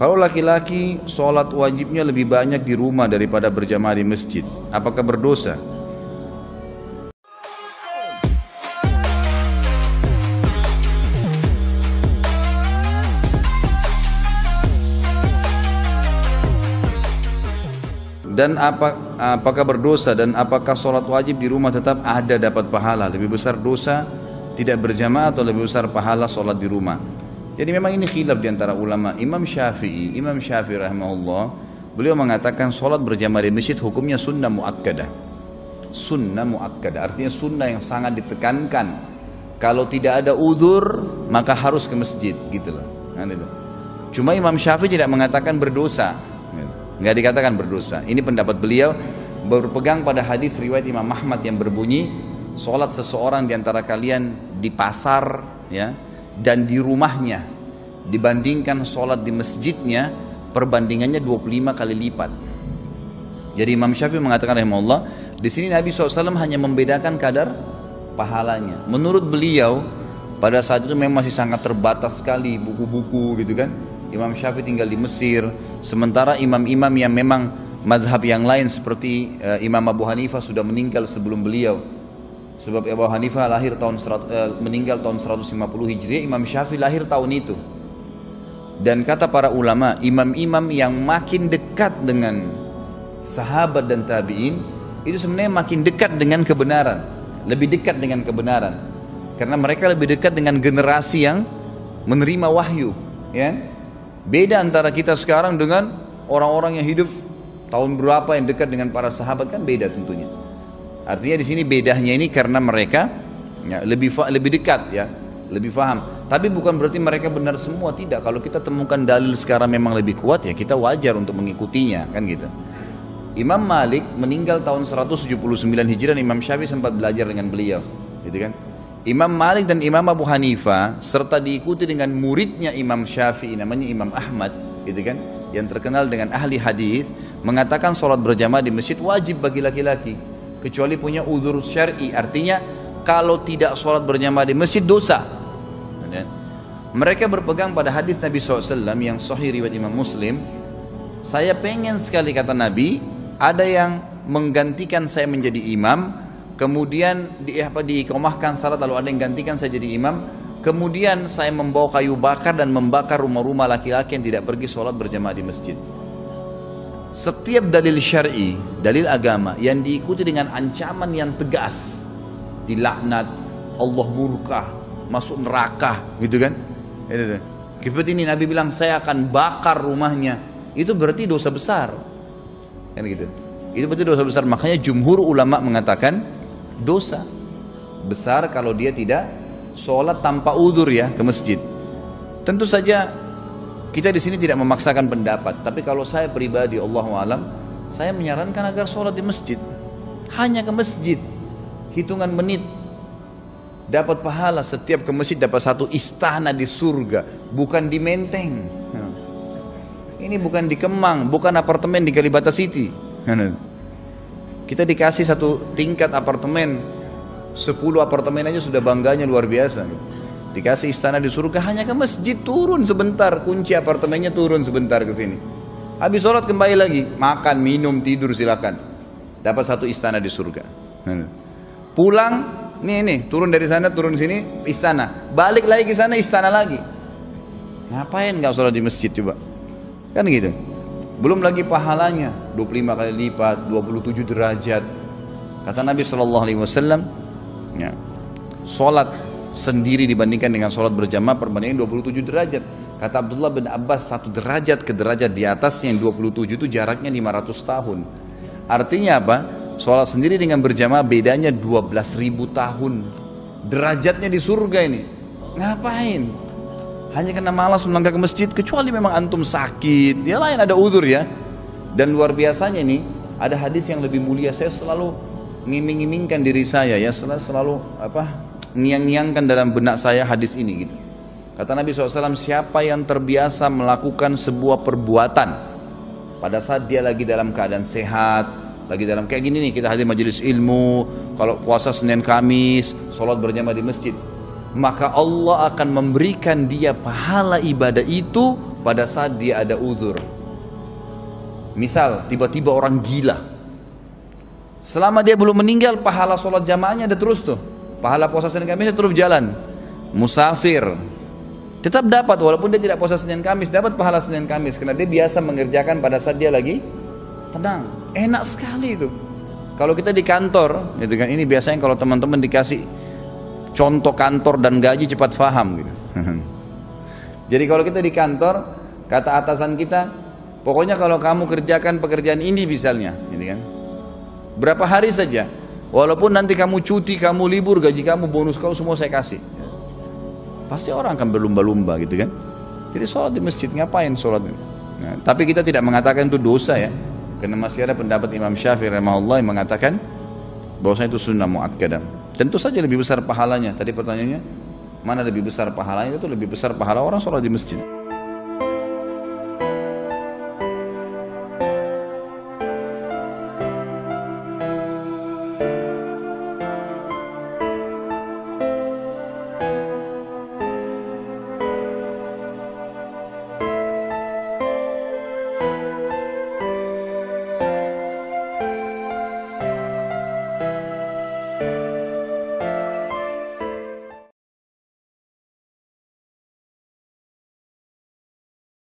Kalau laki-laki sholat wajibnya lebih banyak di rumah daripada berjamaah di masjid, apakah berdosa? Dan apakah berdosa, dan apakah sholat wajib di rumah tetap ada dapat pahala? Lebih besar dosa tidak berjamaah atau lebih besar pahala sholat di rumah? Jadi memang ini khilaf di antara ulama. Imam Syafi'i rahimahullah, beliau mengatakan sholat berjamaah di masjid hukumnya sunnah muakkadah. Sunnah muakkadah artinya sunnah yang sangat ditekankan. Kalau tidak ada udzur maka harus ke masjid, gitu loh. Cuma Imam Syafi'i tidak mengatakan berdosa, nggak dikatakan berdosa. Ini pendapat beliau, berpegang pada hadis riwayat Imam Ahmad yang berbunyi, sholat seseorang di antara kalian di pasar, ya, dan di rumahnya dibandingkan sholat di masjidnya, perbandingannya 25 kali lipat. Jadi Imam Syafi'i mengatakan rahimahullah, di sini Nabi SAW hanya membedakan kadar pahalanya. Menurut beliau pada saat itu memang masih sangat terbatas sekali buku-buku, gitu kan. Imam Syafi'i tinggal di Mesir, sementara imam-imam yang memang mazhab yang lain seperti Imam Abu Hanifah sudah meninggal sebelum beliau. Sebab Abu Hanifah meninggal tahun 150 Hijriah, Imam Syafi'i lahir tahun itu. Dan kata para ulama, imam-imam yang makin dekat dengan sahabat dan tabi'in itu sebenarnya makin dekat dengan kebenaran, lebih dekat dengan kebenaran, karena mereka lebih dekat dengan generasi yang menerima wahyu, ya. Beda antara kita sekarang dengan orang-orang yang hidup tahun berapa yang dekat dengan para sahabat, kan beda tentunya. Artinya di sini bedanya ini karena mereka ya, lebih dekat, ya, lebih paham. Tapi bukan berarti mereka benar semua, tidak. Kalau kita temukan dalil sekarang memang lebih kuat, ya kita wajar untuk mengikutinya, kan gitu. Imam Malik meninggal tahun 179 Hijriah, Imam Syafi'i sempat belajar dengan beliau, gitu kan. Imam Malik dan Imam Abu Hanifah serta diikuti dengan muridnya Imam Syafi'i namanya Imam Ahmad, gitu kan, yang terkenal dengan ahli hadis, mengatakan sholat berjamaah di masjid wajib bagi laki-laki kecuali punya udzur syar'i. Artinya kalau tidak sholat berjamaah di masjid dosa. Mereka berpegang pada hadis Nabi SAW yang sahih riwayat Imam Muslim. Saya pengen sekali, kata Nabi, ada yang menggantikan saya menjadi imam, kemudian diiqamahkan salat, lalu ada yang gantikan saya jadi imam, kemudian saya membawa kayu bakar dan membakar rumah-rumah laki-laki yang tidak pergi sholat berjamaah di masjid. Setiap dalil syar'i, dalil agama yang diikuti dengan ancaman yang tegas, dilaknat, Allah murka, masuk neraka, gitu kan. Seperti ini Nabi bilang saya akan bakar rumahnya, itu berarti dosa besar, kan gitu. Itu berarti dosa besar. Makanya jumhur ulama mengatakan dosa besar kalau dia tidak sholat tanpa udzur, ya, ke masjid. Tentu saja kita di sini tidak memaksakan pendapat, tapi kalau saya pribadi, Allahu a'lam, saya menyarankan agar sholat di masjid, hanya ke masjid, hitungan menit, dapat pahala. Setiap ke masjid dapat satu istana di surga, bukan di Menteng. Ini bukan di Kemang, bukan apartemen di Kalibata City. Kita dikasih satu tingkat apartemen, 10 apartemen aja sudah bangganya luar biasa. Dikasih istana di surga, hanya ke masjid, turun sebentar, kunci apartemennya, turun sebentar ke sini. Habis sholat kembali lagi, makan, minum, tidur, silakan. Dapat satu istana di surga. Pulang, nih, turun dari sana, turun sini, istana. Balik lagi ke sana, istana lagi. Ngapain nggak sholat di masjid coba? Kan gitu. Belum lagi pahalanya 25 kali lipat, 27 derajat. Kata Nabi SAW, ya, sholat sendiri dibandingkan dengan sholat berjamaah perbandingan 27 derajat. Kata Abdullah bin Abbas, 1 derajat ke derajat di atasnya yang 27 itu jaraknya 500 tahun. Artinya apa? Sholat sendiri dengan berjamaah bedanya 12.000 tahun. Derajatnya di surga ini. Ngapain? Hanya karena malas melangkah ke masjid, kecuali memang antum sakit, ya lain ada udzur, ya. Dan luar biasanya nih, ada hadis yang lebih mulia. Saya selalu ngiming-ngimingkan diri saya, ya, selalu ngiang-ngiangkan dalam benak saya hadis ini, gitu. Kata Nabi SAW, siapa yang terbiasa melakukan sebuah perbuatan pada saat dia lagi dalam keadaan sehat, lagi dalam kayak gini nih, kita hadir majelis ilmu, kalau puasa Senin Kamis, sholat berjamaah di masjid, maka Allah akan memberikan dia pahala ibadah itu pada saat dia ada uzur. Misal tiba-tiba orang gila, selama dia belum meninggal pahala sholat jamaahnya ada terus tuh, pahala puasa Senin Kamis terus jalan. Musafir tetap dapat, walaupun dia tidak puasa Senin Kamis dapat pahala Senin Kamis, karena dia biasa mengerjakan pada saat dia lagi tenang. Enak sekali itu. Kalau kita di kantor, ya dengan ini biasanya kalau teman-teman dikasih contoh kantor dan gaji cepat paham gitu. Jadi kalau kita di kantor, kata atasan kita, pokoknya kalau kamu kerjakan pekerjaan ini misalnya, ini kan, berapa hari saja, walaupun nanti kamu cuti, kamu libur, gaji kamu, bonus kamu semua saya kasih. Pasti orang akan berlumba-lumba gitu kan. Jadi sholat di masjid, ngapain sholat? Nah, tapi kita tidak mengatakan itu dosa ya, karena masih ada pendapat Imam Syafi'i rahimahullah yang mengatakan bahwasanya itu sunnah muakkadah. Tentu saja lebih besar pahalanya. Tadi pertanyaannya, mana lebih besar pahalanya? Itu lebih besar pahala orang sholat di masjid.